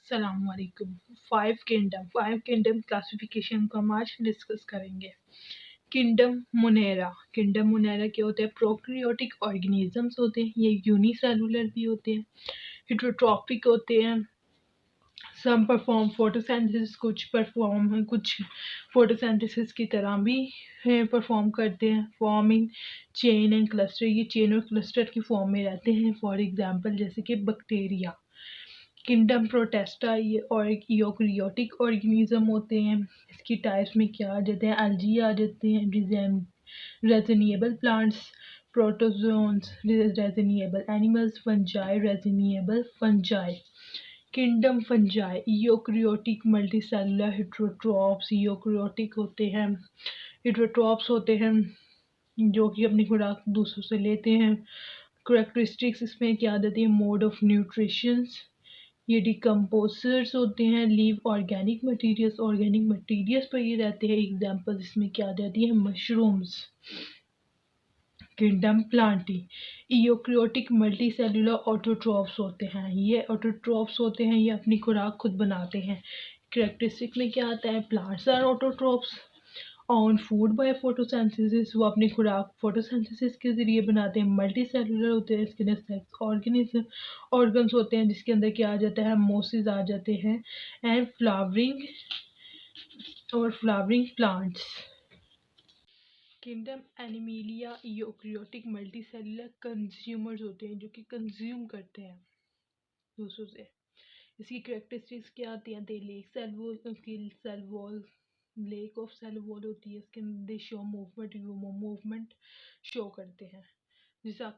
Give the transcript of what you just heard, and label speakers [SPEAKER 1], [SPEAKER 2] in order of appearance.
[SPEAKER 1] अस्सलामुअलैकुम। Five kingdom classification को हम आज डिस्कस करेंगे। किंगडम मुनेरा क्या होता है? प्रोकैरियोटिक ऑर्गेनिजम्स होते हैं। ये यूनिसेलुलर भी होते हैं, हेटेरोट्रॉफिक होते हैं। सम परफॉर्म फोटोसिंथेसिस, कुछ फोटोसिंथेसिस की तरह भी परफॉर्म करते हैं। फॉर्मिंग चेन एंड क्लस्टर, ये चेन और क्लस्टर की फॉर्म में रहते हैं। फॉर एग्जांपल जैसे कि बैक्टीरिया। किंगडम प्रोटेस्टा ये और एक यूकेरियोटिक ऑर्गेनिज्म होते हैं। इसकी टाइप्स में क्या आ जाते हैं? एल्गी आ जाते हैं, रेजिनिएबल प्लांट्स, प्रोटोजोन्स, रेजिनिएबल एनिमल्स, फंजाई, रेजिनिएबल fungi. Kingdom fungi eukaryotic multicellular heterotrophs. Eukaryotic होते हैं, हेटेरोट्रॉप्स होते हैं जो कि अपनी खुराक दूसरों से लेते हैं। करेक्टरिस्टिक्स इसमें क्या आ जाती है? मोड ऑफ न्यूट्रिशंस, ये डिकम्पोजर्स होते हैं। लीव ऑर्गेनिक मटीरियल्स पर ये रहते हैं। एग्जाम्पल इसमें क्या आ जाती है? Mushrooms. Kingdom Plantae eukaryotic multicellular autotrophs होते हैं। ये ऑटोट्रॉफ्स होते हैं, ये अपनी खुराक खुद बनाते हैं। करेक्टरिस्टिक में क्या आता है? Plants are autotrophs on food by photosynthesis, वो अपनी खुराक फोटोसिंथेसिस के जरिए बनाते हैं। मल्टी सेलुलर होते हैं, इसके अंदर सेक्स ऑर्गन्स होते हैं जिसके अंदर क्या आ जाता है? मोसिस आ जाते हैं। And flowering plants. Kingdom Animalia eukaryotic multi cellular consumers होते हैं जो कि कंज्यूम करते हैं दूसरों से। इसकी करेक्टरिस्टिक्स क्या आती हैं? दे लेक सेल वॉल, उसकी cell wall lack of cell wall होती है। इसके अंदर शो मूवमेंट शो करते हैं। जिसका